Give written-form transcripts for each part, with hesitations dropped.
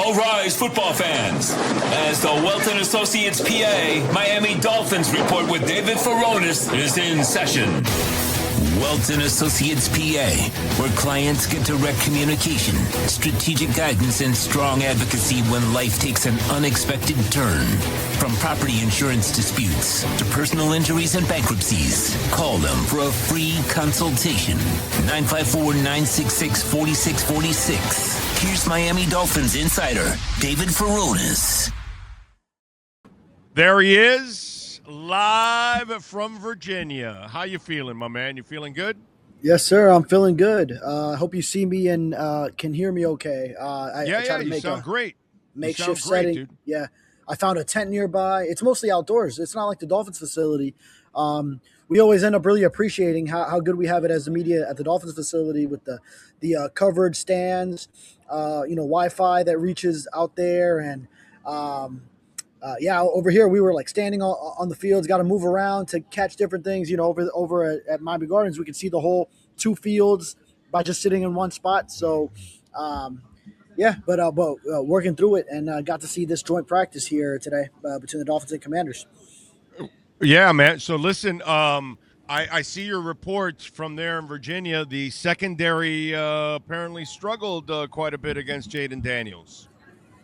All rise, football fans. As the Welt Associates P.A. Miami Dolphins report with David Furones is in session. Welt Associates P.A., where clients get direct communication, strategic guidance, and strong advocacy when life takes an unexpected turn. From property insurance disputes to personal injuries and bankruptcies, call them for a free consultation. 954-966-4646. Here's Miami Dolphins insider David Furones. There he is, live from Virginia. How you feeling, my man? You feeling good? Yes, sir. I'm feeling good. I hope you see me and can hear me okay. I try to you make sound great. Makeshift setting. Dude. Yeah, I found a tent nearby. It's mostly outdoors. It's not like the Dolphins facility. We always end up really appreciating how good we have it as the media at the Dolphins facility with the covered stands, Wi-Fi that reaches out there, and over here we were like standing on the fields, got to move around to catch different things. Over at Miami Gardens, we could see the whole two fields by just sitting in one spot. So, working through it and got to see this joint practice here today between the Dolphins and Commanders. Yeah, man. So listen, I see your reports from there in Virginia. The secondary apparently struggled quite a bit against Jaden Daniels.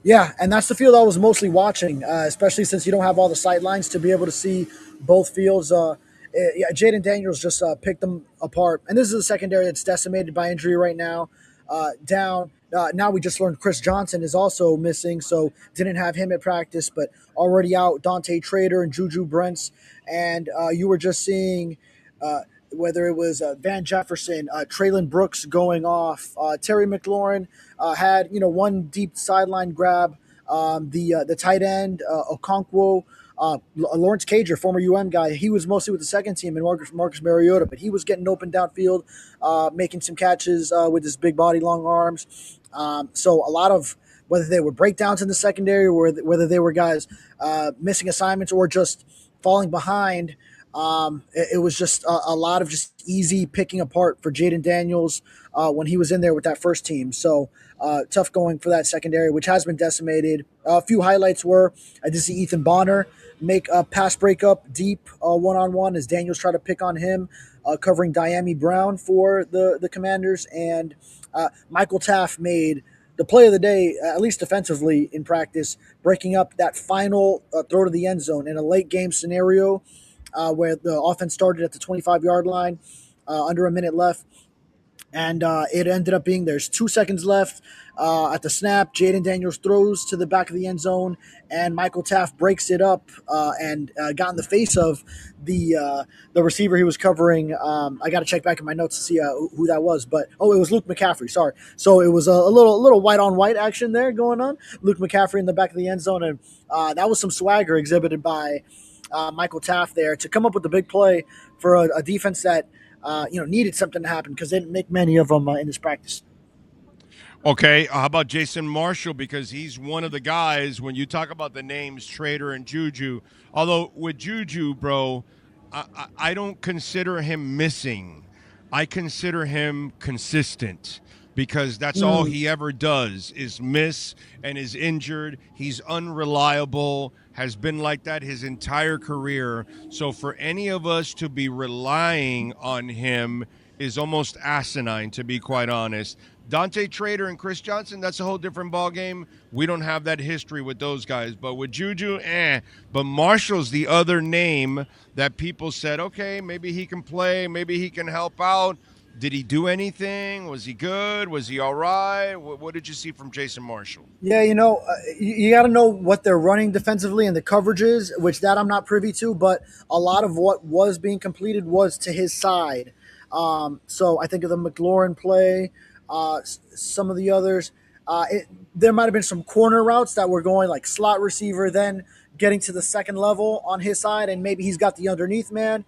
Yeah, and that's the field I was mostly watching, especially since you don't have all the sight lines to be able to see both fields. Jaden Daniels just picked them apart. And this is a secondary that's decimated by injury right now. Now we just learned Chris Johnson is also missing, so didn't have him at practice, but already out Dante Trader and Juju Brents. And you were just seeing whether it was Van Jefferson, Traylon Brooks going off. Terry McLaurin had one deep sideline grab. The tight end, Okonkwo, Lawrence Cager, former UM guy, he was mostly with the second team, and Marcus Mariota, but he was getting open downfield, making some catches with his big body, long arms. So a lot of, whether they were breakdowns in the secondary or whether they were guys missing assignments or just falling behind, it was just a lot of just easy picking apart for Jaden Daniels when he was in there with that first team. So tough going for that secondary, which has been decimated. A few highlights were I did see Ethan Bonner make a pass breakup deep one-on-one as Daniels tried to pick on him, covering Diami Brown for the Commanders. And Michael Taft made the play of the day, at least defensively in practice, breaking up that final throw to the end zone in a late game scenario where the offense started at the 25-yard line, under a minute left. And it ended up being there's 2 seconds left at the snap. Jaden Daniels throws to the back of the end zone, and Michael Taft breaks it up and got in the face of the receiver he was covering. I got to check back in my notes to see who that was, but it was Luke McCaffrey. Sorry, so it was a little white on white action there going on. Luke McCaffrey in the back of the end zone, and that was some swagger exhibited by Michael Taft there to come up with the big play for a defense that needed something to happen because they didn't make many of them in this practice. Okay, how about Jason Marshall? Because he's one of the guys, when you talk about the names Trader and Juju, although with Juju, bro, I don't consider him missing. I consider him consistent because that's all he ever does is miss and is injured. He's unreliable, has been like that his entire career. So for any of us to be relying on him is almost asinine, to be quite honest. Dante Trader and Chris Johnson, that's a whole different ballgame. We don't have that history with those guys. But with Juju, But Marshall's the other name that people said, okay, maybe he can play, maybe he can help out. Did he do anything? Was he good? Was he all right? What did you see from Jason Marshall? Yeah, you got to know what they're running defensively and the coverages, which that I'm not privy to, but a lot of what was being completed was to his side. So I think of the McLaurin play, some of the others. There might have been some corner routes that were going like slot receiver, then getting to the second level on his side, and maybe he's got the underneath man,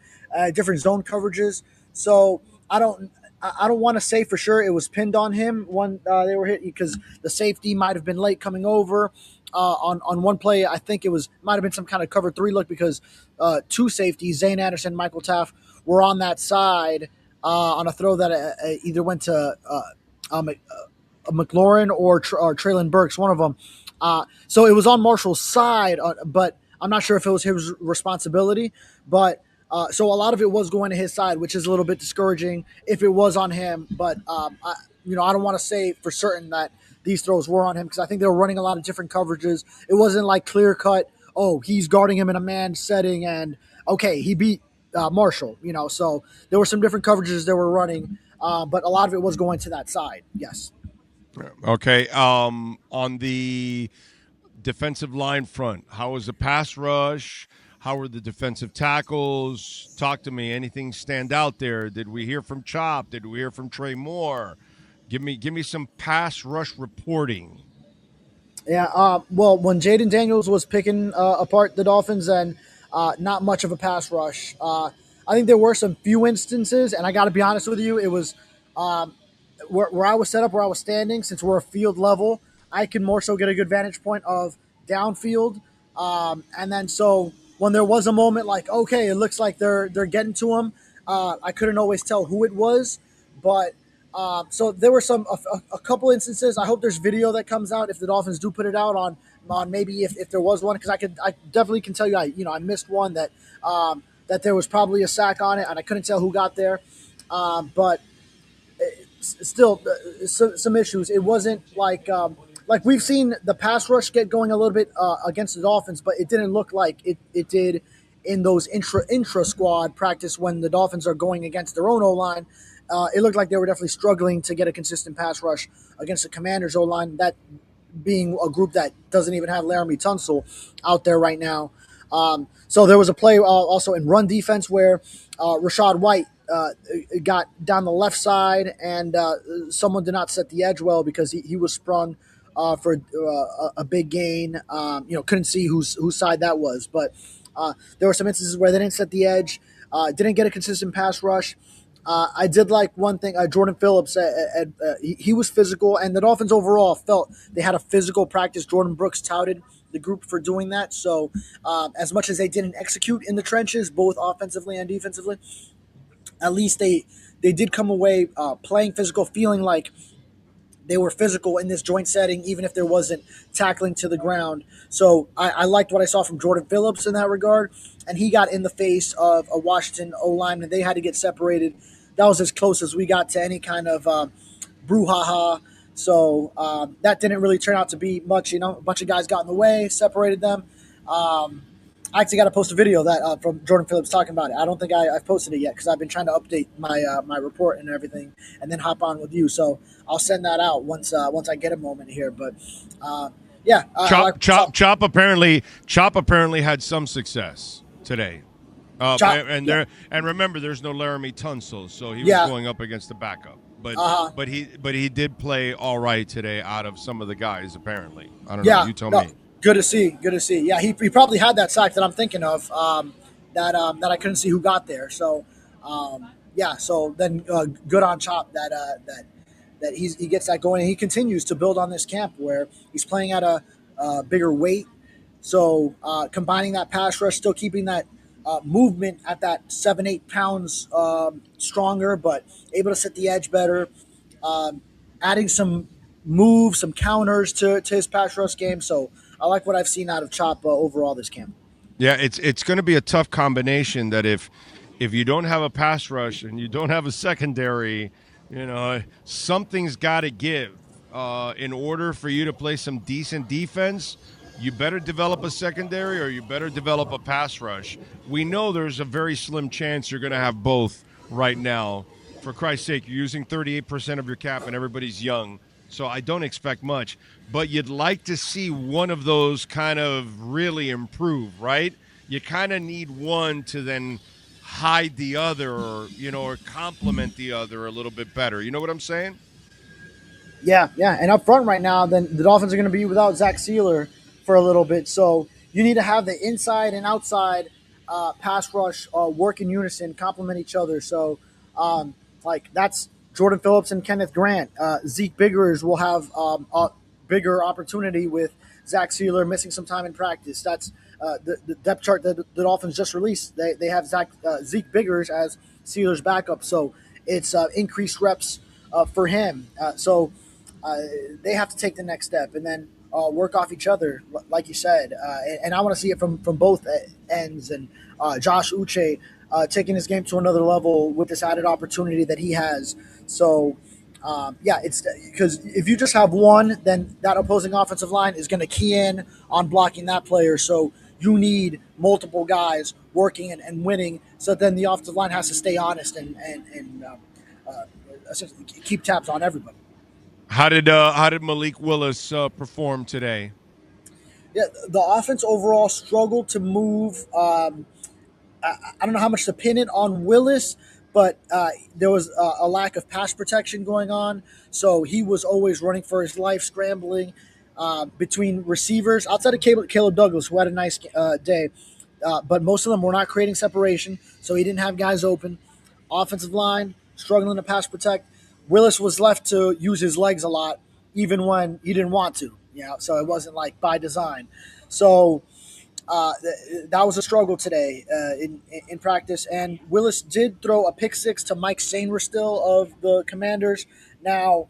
different zone coverages. So I don't want to say for sure it was pinned on him when they were hit because the safety might have been late coming over on one play. I think it might have been some kind of cover 3 look because two safeties, Zane Anderson, Michael Taft, were on that side on a throw that either went to McLaurin or Traylon Burks, one of them. So it was on Marshall's side, but I'm not sure if it was his responsibility. But so a lot of it was going to his side, which is a little bit discouraging if it was on him. But I don't want to say for certain that these throws were on him because I think they were running a lot of different coverages. It wasn't like clear cut. Oh, he's guarding him in a man setting, and okay, he beat Marshall. So there were some different coverages they were running, but a lot of it was going to that side. Yes. Okay. On the defensive line front, how was the pass rush? How were the defensive tackles? Talk to me. Anything stand out there? Did we hear from Chop? Did we hear from Trey Moore? Give me some pass rush reporting. Yeah. Well, when Jaden Daniels was picking apart the Dolphins, and not much of a pass rush. I think there were some few instances, and I got to be honest with you, it was where I was set up, where I was standing. Since we're a field level, I can more so get a good vantage point of downfield. And then so when there was a moment like, okay, it looks like they're getting to him, I couldn't always tell who it was, but so there were a couple instances. I hope there's video that comes out if the Dolphins do put it out on maybe if there was one, because I definitely can tell you I missed one that that there was probably a sack on it and I couldn't tell who got there, but still some issues. It wasn't like we've seen the pass rush get going a little bit against the Dolphins, but it didn't look like it did in those intra squad practice when the Dolphins are going against their own O-line. It looked like they were definitely struggling to get a consistent pass rush against the Commanders' O-line, that being a group that doesn't even have Laramie Tunsil out there right now. So there was a play also in run defense where Rashad White got down the left side, and someone did not set the edge well because he was sprung for a big gain. Couldn't see whose side that was, but there were some instances where they didn't set the edge, didn't get a consistent pass rush. I did like one thing. Jordan Phillips, he was physical, and the Dolphins overall felt they had a physical practice. Jordan Brooks touted the group for doing that. So as much as they didn't execute in the trenches, both offensively and defensively, at least they did come away playing physical, feeling like they were physical in this joint setting, even if there wasn't tackling to the ground. So I liked what I saw from Jordan Phillips in that regard. And he got in the face of a Washington O-line, and they had to get separated. That was as close as we got to any kind of brouhaha. So that didn't really turn out to be much. A bunch of guys got in the way, separated them. I actually got to post a video that from Jordan Phillips talking about it. I don't think I've posted it yet because I've been trying to update my report and everything, and then hop on with you. So I'll send that out once I get a moment here. But yeah, Chop apparently had some success today. And remember, there's no Laramie Tunsil, so he was going up against the backup. But he did play all right today out of some of the guys apparently. I don't know. You tell me. Good to see. Yeah, he probably had that sack that I'm thinking of that I couldn't see who got there. So, so then good on Chop that he gets that going, and he continues to build on this camp where he's playing at a bigger weight. So combining that pass rush, still keeping that movement at that 7-8 pounds stronger, but able to set the edge better, adding some moves, some counters to his pass rush game. So I like what I've seen out of Chop overall this camp. Yeah, it's going to be a tough combination that if you don't have a pass rush and you don't have a secondary, something's got to give. In order for you to play some decent defense, you better develop a secondary or you better develop a pass rush. We know there's a very slim chance you're going to have both right now. For Christ's sake, you're using 38% of your cap and everybody's young. So I don't expect much, but you'd like to see one of those kind of really improve, right? You kind of need one to then hide the other or complement the other a little bit better. You know what I'm saying? Yeah. And up front right now, then the Dolphins are going to be without Zach Sealer for a little bit. So you need to have the inside and outside pass rush work in unison, complement each other. So that's Jordan Phillips and Kenneth Grant. Zeke Biggers will have a bigger opportunity with Zach Sealer missing some time in practice. That's the depth chart that the Dolphins just released. They have Zeke Biggers as Sealer's backup. So it's increased reps for him. So they have to take the next step and then work off each other, like you said. And I want to see it from both ends. And Josh Uche taking his game to another level with this added opportunity that he has. So, it's because if you just have one, then that opposing offensive line is going to key in on blocking that player. So you need multiple guys working and winning. So then the offensive line has to stay honest and essentially keep tabs on everybody. How did Malik Willis perform today? Yeah, the offense overall struggled to move. I don't know how much to pin it on Willis, but there was a lack of pass protection going on. So he was always running for his life, scrambling between receivers. Outside of Caleb Douglas, who had a nice day, but most of them were not creating separation, so he didn't have guys open. Offensive line struggling to pass protect. Willis was left to use his legs a lot, even when he didn't want to. So it wasn't like by design. So that was a struggle today in practice. And Willis did throw a pick six to Mike Sainristil of the Commanders. Now,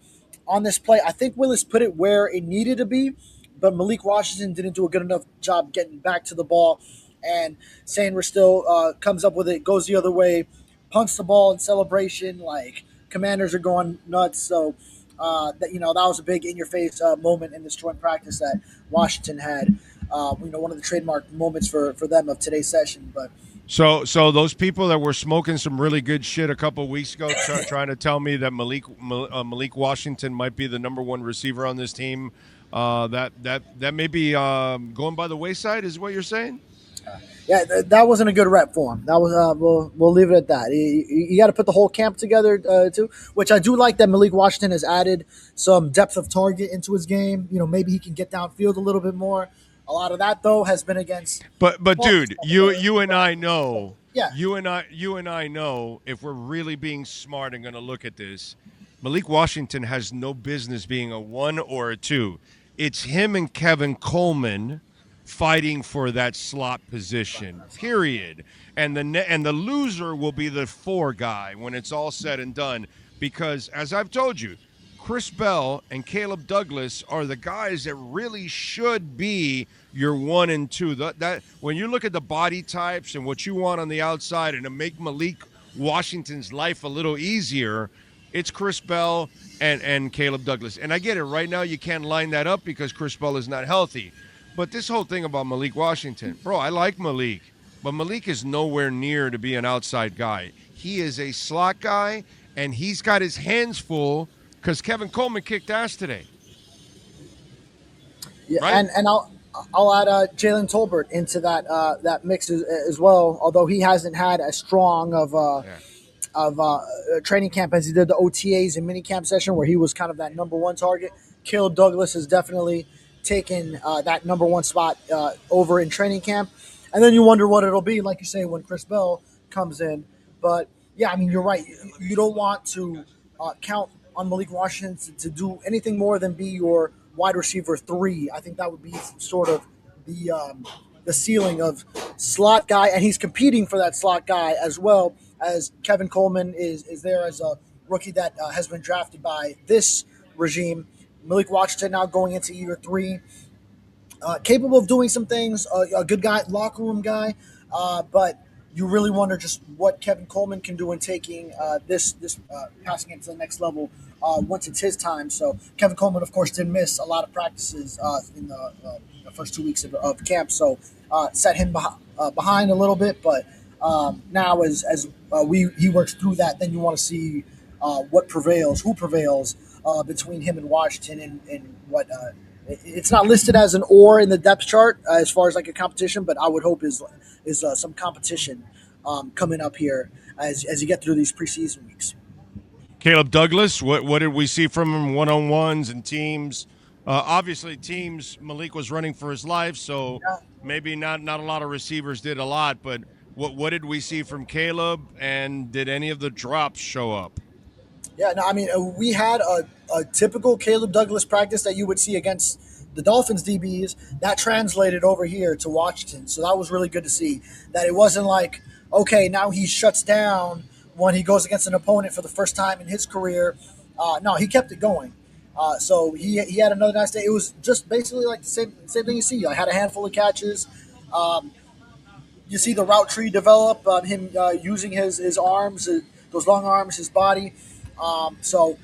on this play, I think Willis put it where it needed to be, but Malik Washington didn't do a good enough job getting back to the ball. And Sainristil comes up with it, goes the other way, punts the ball in celebration. Like, Commanders are going nuts. So, that was a big in-your-face moment in this joint practice that Washington had. One of the trademark moments for them of today's session. But so those people that were smoking some really good shit a couple of weeks ago, trying to tell me that Malik Washington might be the number one receiver on this team, that may be going by the wayside, is what you're saying? Yeah, that wasn't a good rep for him. That was we'll leave it at that. You got to put the whole camp together too, which I do like that Malik Washington has added some depth of target into his game. Maybe he can get downfield a little bit more. A lot of that though has been against. But dude, you and I know. Yeah. You and I know, if we're really being smart and going to look at this, Malik Washington has no business being a 1 or a 2. It's him and Kevin Coleman fighting for that slot position, period. And the loser will be the 4 guy when it's all said and done, because as I've told you, Chris Bell and Caleb Douglas are the guys that really should be your 1 and 2. That when you look at the body types and what you want on the outside, and to make Malik Washington's life a little easier, it's Chris Bell and Caleb Douglas. And I get it. Right now you can't line that up because Chris Bell is not healthy. But this whole thing about Malik Washington, bro, I like Malik, but Malik is nowhere near to be an outside guy. He is a slot guy, and he's got his hands full because Kevin Coleman kicked ass today. Yeah, right? and I'll add Jalen Tolbert into that mix as well. Although he hasn't had as strong of training camp as he did the OTAs and minicamp session, where he was kind of that number 1 target. Caleb Douglas has definitely taken that number 1 spot over in training camp. And then you wonder what it'll be, like you say, when Chris Bell comes in. But yeah, I mean, you're right. You don't want to count on Malik Washington to do anything more than be your wide receiver 3. I think that would be sort of the ceiling of slot guy, and he's competing for that slot guy as well as Kevin Coleman is there as a rookie that has been drafted by this regime. Malik Washington now going into year 3, capable of doing some things, a good guy, locker room guy, but you really wonder just what Kevin Coleman can do in taking this passing it to the next level once it's his time. So Kevin Coleman, of course, did miss a lot of practices in the first 2 weeks of camp, so set him behind a little bit. But now as he works through that, then you want to see who prevails between him and Washington, and what it's not listed as an or in the depth chart as far as like a competition, but I would hope is some competition coming up here as you get through these preseason weeks. Caleb Douglas, what did we see from him one-on-ones and teams? Obviously, teams, Malik was running for his life, so maybe not a lot of receivers did a lot, but what did we see from Caleb, and did any of the drops show up? Yeah, no, I mean, we had a typical Caleb Douglas practice that you would see against the Dolphins DBs. That translated over here to Washington, so that was really good to see. That it wasn't like, okay, now he shuts down when he goes against an opponent for the first time in his career. No, he kept it going. So he had another nice day. It was just basically like the same thing you see. I had a handful of catches. Um, you see the route tree develop on him using his arms, those long arms, his body. So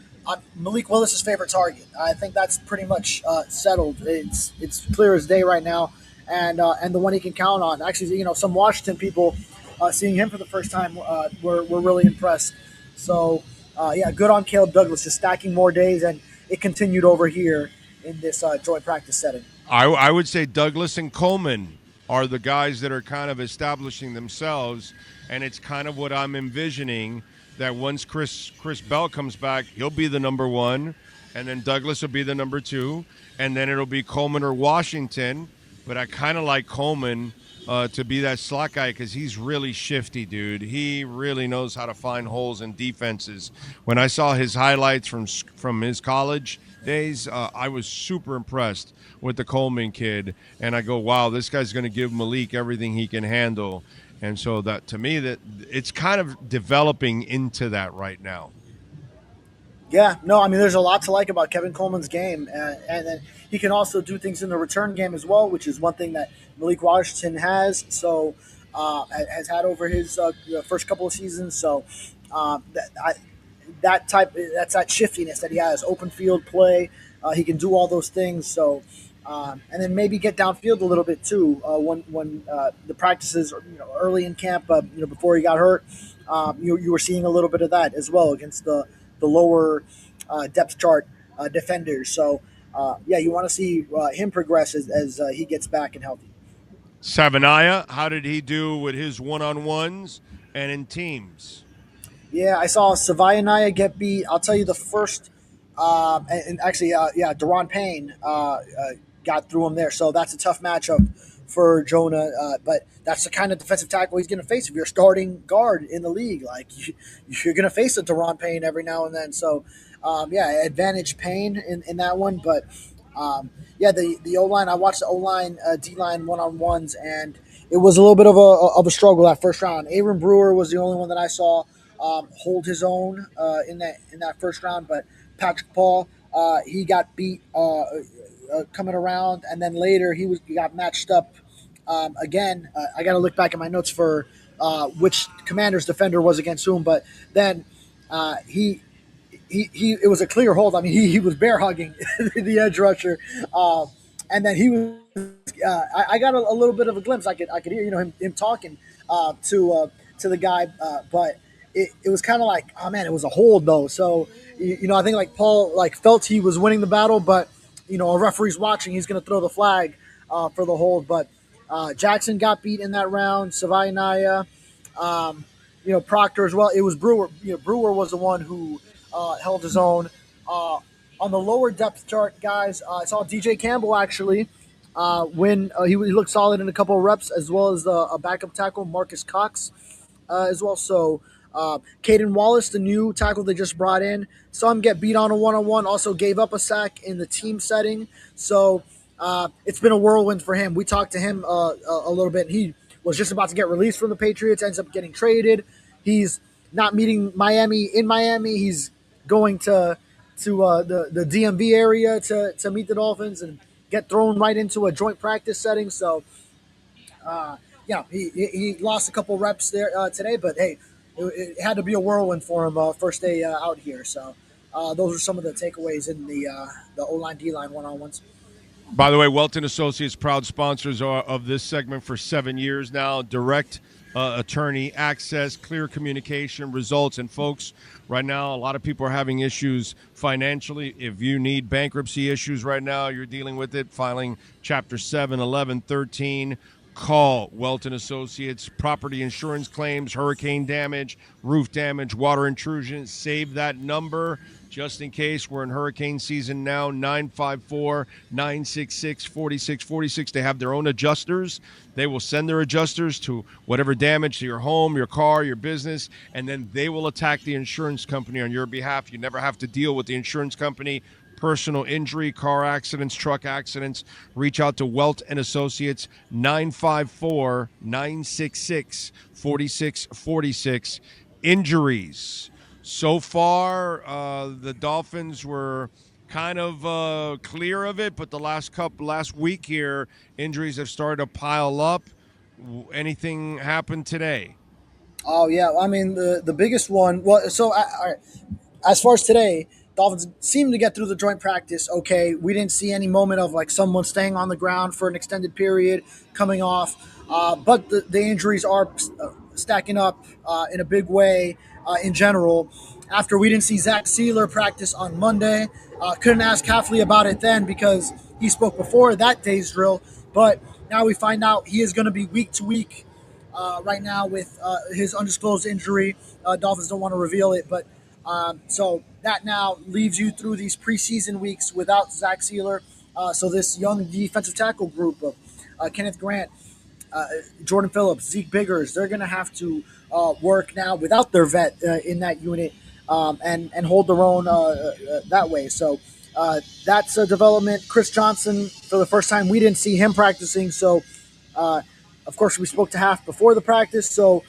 Malik Willis's favorite target. I think that's pretty much settled. It's clear as day right now, and the one he can count on. Actually, some Washington people seeing him for the first time were really impressed. So yeah, good on Caleb Douglas, just stacking more days, and it continued over here in this joint practice setting. I would say Douglas and Coleman are the guys that are kind of establishing themselves, and it's kind of what I'm envisioning, that once Chris Bell comes back, he'll be the number one, and then Douglas will be the number two, and then it'll be Coleman or Washington. But I kind of like Coleman to be that slot guy because he's really shifty, dude. He really knows how to find holes in defenses. When I saw his highlights from his college days, I was super impressed with the Coleman kid, and I go, wow, this guy's going to give Malik everything he can handle. And so that, to me, that it's kind of developing into that right now. Yeah, no, I mean, there's a lot to like about Kevin Coleman's game, and then he can also do things in the return game as well, which is one thing that Malik Washington has had over his first couple of seasons. So that's that shiftiness that he has, open field play. He can do all those things. So and then maybe get downfield a little bit too when the practices early in camp, before he got hurt. You were seeing a little bit of that as well against the lower depth chart defenders. So, yeah, you want to see him progress as he gets back and healthy. Savanaya, how did he do with his one-on-ones and in teams? Yeah, I saw Savanaya get beat. I'll tell you the first, and actually, Deron Payne got through him there. So that's a tough matchup for Jonah. But that's the kind of defensive tackle he's going to face if you're a starting guard in the league. Like you're going to face a Deron Payne every now and then. So advantage Payne in that one. But the O line. I watched the O line, D line one-on-ones, and it was a little bit of a struggle that first round. Aaron Brewer was the only one that I saw hold his own in that first round, but Patrick Paul he got beat coming around, and then later he got matched up again. I got to look back at my notes for which Commanders defender was against whom, but then he it was a clear hold. I mean, he was bear hugging the edge rusher, and then he was. I got a little bit of a glimpse. I could hear him talking to the guy, but it was kind of like, oh man, it was a hold though. So I think like Paul felt he was winning the battle, but a referee's watching, he's going to throw the flag for the hold. But Jackson got beat in that round. Savanaya, Proctor as well. It was Brewer. Brewer was the one who held his own. On the lower depth chart, guys, I saw DJ Campbell actually when he looked solid in a couple of reps, as well as a backup tackle, Marcus Cox, as well. So Caden Wallace, the new tackle they just brought in, saw him get beat on a one-on-one, also gave up a sack in the team setting. So it's been a whirlwind for him. We talked to him a little bit, and he was just about to get released from the Patriots, ends up getting traded. He's not meeting Miami in Miami. He's going to the DMV area to meet the Dolphins and get thrown right into a joint practice setting. So, he lost a couple reps there today, but hey, it had to be a whirlwind for him first day out here. So those are some of the takeaways in the O-line, D-line one-on-ones. By the way, Welton Associates, proud sponsors of this segment for 7 years now. Direct attorney access, clear communication, results. And folks, right now, a lot of people are having issues financially. If you need bankruptcy issues right now, you're dealing with it, filing Chapter 7, 11, 13, call Welton Associates. Property insurance claims, hurricane damage, roof damage, water intrusion. Save that number just in case. We're in hurricane season now. 954-966-4646. They have their own adjusters. They will send their adjusters to whatever damage to your home, your car, your business, and then they will attack the insurance company on your behalf. You never have to deal with the insurance company. Personal injury, car accidents, truck accidents. Reach out to Welt and Associates, 954-966-4646. Injuries. So far, the Dolphins were kind of clear of it, but the last week here, injuries have started to pile up. Anything happened today? Oh yeah, I mean the biggest one. Well, so all right. As far as today, Dolphins seemed to get through the joint practice okay. We didn't see any moment of like someone staying on the ground for an extended period, coming off. But the injuries are stacking up in a big way in general. After we didn't see Zach Sealer practice on Monday, couldn't ask Hafley about it then because he spoke before that day's drill. But now we find out he is going to be week to week right now with his undisclosed injury. Dolphins don't want to reveal it, but so that now leaves you through these preseason weeks without Zach Sealer. So this young defensive tackle group of Kenneth Grant, Jordan Phillips, Zeke Biggers, they're going to have to work now without their vet in that unit and hold their own that way. So that's a development. Chris Johnson, for the first time, we didn't see him practicing. So, of course, we spoke to Half before the practice. So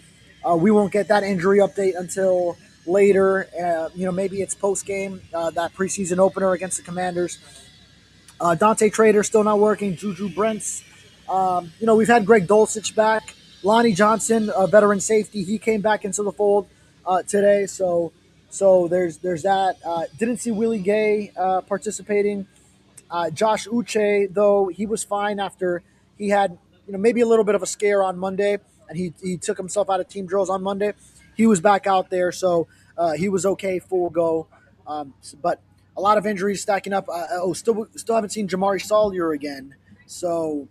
we won't get that injury update until later. Maybe it's post game, that preseason opener against the Commanders. Dante Trader still not working. Juju Brents. We've had Greg Dulcich back. Lonnie Johnson, a veteran safety, he came back into the fold today. So there's that. Didn't see Willie Gay participating. Josh Uche, though, he was fine after he had maybe a little bit of a scare on Monday, and he took himself out of team drills on Monday. He was back out there, so he was okay, full go. But a lot of injuries stacking up. Still haven't seen Jamari Sawyer again, so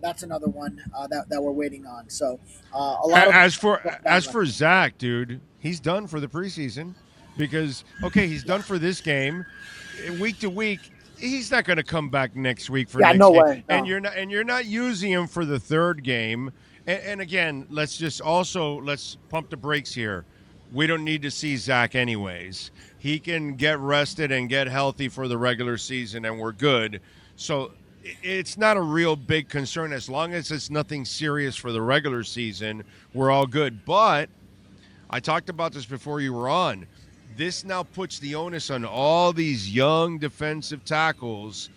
that's another one that we're waiting on. So a lot of As for Zach, dude, he's done for the preseason because he's done for this game. Week to week, he's not going to come back next week for next no game. way. No. And you're not using him for the third game. And again, let's pump the brakes here. We don't need to see Zach anyways. He can get rested and get healthy for the regular season, and we're good. So it's not a real big concern. As long as it's nothing serious for the regular season, we're all good. But I talked about this before you were on. This now puts the onus on all these young defensive tackles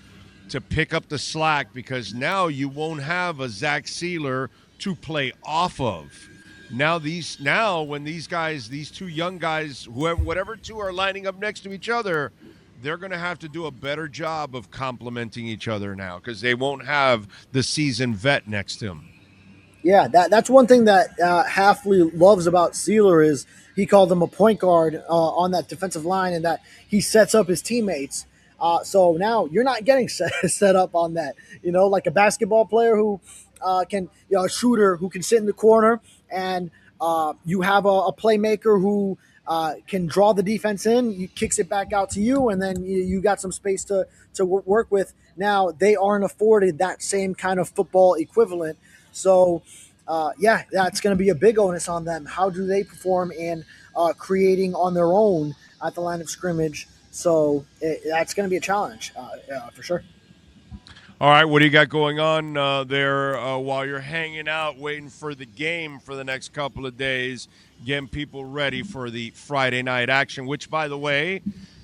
to pick up the slack because now you won't have a Zach Sealer to play off of. Now when these two young guys, whatever two are lining up next to each other, they're going to have to do a better job of complementing each other now because they won't have the seasoned vet next to them. Yeah, that's one thing that Hafley loves about Sealer is he called him a point guard on that defensive line and that he sets up his teammates. So now you're not getting set up on that. Like a basketball player who a shooter who can sit in the corner and you have a playmaker who can draw the defense in, he kicks it back out to you, and then you got some space to work with. Now they aren't afforded that same kind of football equivalent. So, that's going to be a big onus on them. How do they perform in creating on their own at the line of scrimmage? So that's going to be a challenge for sure. All right, what do you got going on there while you're hanging out, waiting for the game for the next couple of days, getting people ready for the Friday night action, which, by the way,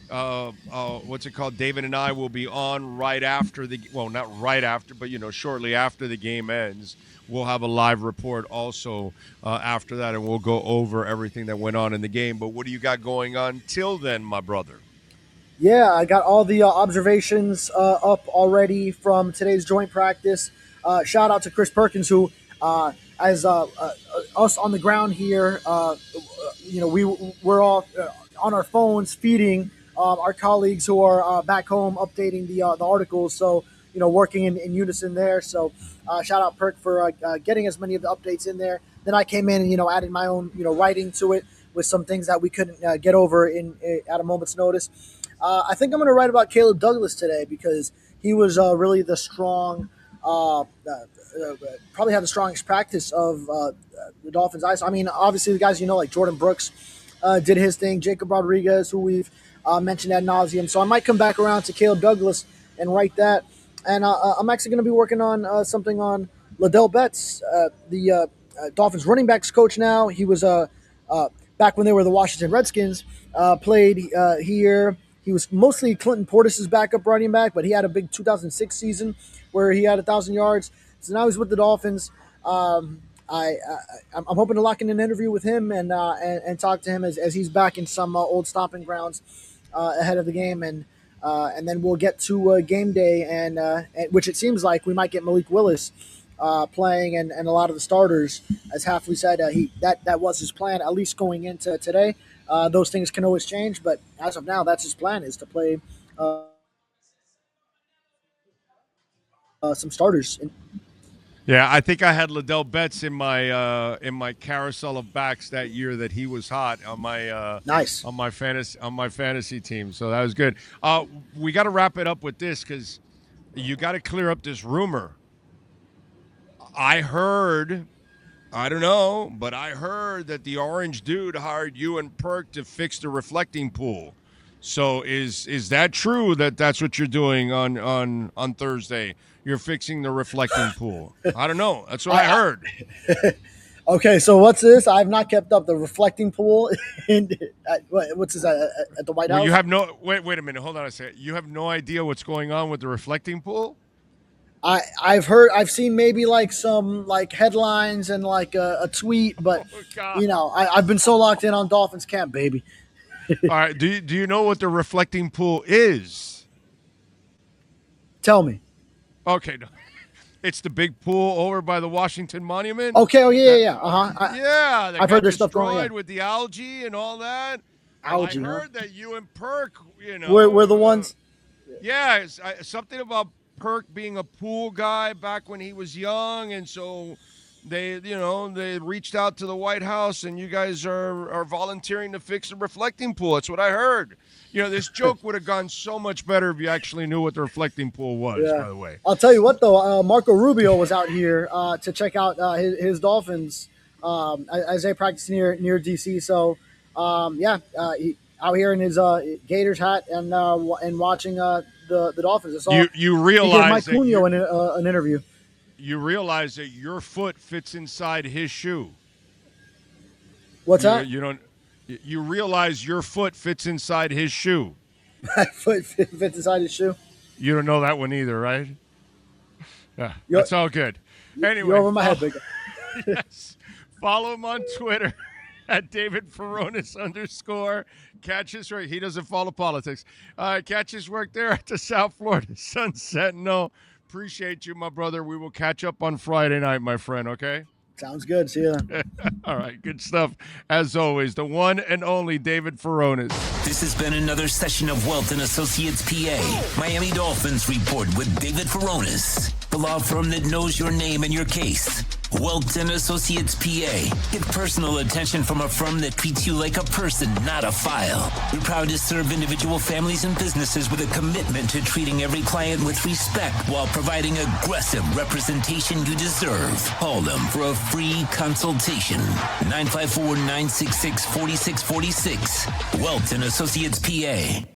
David and I will be on right after not right after, but, shortly after the game ends. We'll have a live report also after that, and we'll go over everything that went on in the game. But what do you got going on till then, my brother? Yeah, I got all the observations up already from today's joint practice. Shout out to Chris Perkins, who, as us on the ground here, we're all on our phones feeding our colleagues who are back home updating the articles. So, working in unison there. So, shout out Perk for getting as many of the updates in there. Then I came in and added my own writing to it with some things that we couldn't get over at a moment's notice. I think I'm going to write about Caleb Douglas today because he was really the strong, probably had the strongest practice of the Dolphins. I mean, obviously the guys like Jordan Brooks did his thing, Jacob Rodriguez, who we've mentioned ad nauseum. So I might come back around to Caleb Douglas and write that. And I'm actually going to be working on something on Ladell Betts, the Dolphins running backs coach now. He was back when they were the Washington Redskins, played here. he was mostly Clinton Portis's backup running back, but he had a big 2006 season where he had 1,000 yards. So now he's with the Dolphins. I'm hoping to lock in an interview with him and talk to him as he's back in some old stomping grounds ahead of the game, and then we'll get to game day, and which it seems like we might get Malik Willis playing and a lot of the starters, as Hafley said. That was his plan, at least going into today. Those things can always change, but as of now, that's his plan, is to play some starters. Yeah, I think I had Liddell Betts in my carousel of backs that year that he was hot on my nice on my fantasy team. So that was good. We got to wrap it up with this because you got to clear up this rumor. I heard, I don't know, but I heard that the orange dude hired you and Perk to fix the reflecting pool. So is that true that's what you're doing on Thursday? You're fixing the reflecting pool. I don't know. That's what I heard. Okay, so what's this? I've not kept up the reflecting pool. What's this at the White House? You have no wait a minute. Hold on a second. You have no idea what's going on with the reflecting pool? I've seen maybe like some like headlines and like a tweet, but I've been so locked in on Dolphins camp, baby. All right. Do you know what the reflecting pool is? Tell me. Okay. No. It's the big pool over by the Washington Monument. Okay. Oh yeah. Yeah. I've heard there's stuff going on with the algae and all that. Algae. I heard that you and Perk, we're the ones. Yeah. Something about Perk being a pool guy back when he was young, and so they reached out to the White House, and you guys are volunteering to fix the reflecting pool. That's what I heard. This joke would have gone so much better if you actually knew what the reflecting pool was, by the way. I'll tell you what, though, Marco Rubio was out here to check out his Dolphins as they practice near D.C. So, he, out here in his Gators hat and watching the Dolphins. I saw you realize Mike Cunio in an interview. You realize that your foot fits inside his shoe. What's that? You realize your foot fits inside his shoe. My foot fits inside his shoe? You don't know that one either, right? Yeah, that's all good. Anyway. You're over my head, big guy. Yes. Follow him on Twitter at David Furones _ Catch his work. He doesn't follow politics. Catch his work there at the South Florida Sun Sentinel. Appreciate you, my brother. We will catch up on Friday night, my friend, okay? Sounds good. See you then. All right, good stuff. As always, the one and only David Furones. This has been another session of Welt Associates PA, Miami Dolphins Report with David Furones, the law firm that knows your name and your case. Welt Associates PA. Get personal attention from a firm that treats you like a person, not a file. We're proud to serve individual families and businesses with a commitment to treating every client with respect while providing aggressive representation you deserve. Call them for a free consultation. 954-966-4646. Welt Associates PA.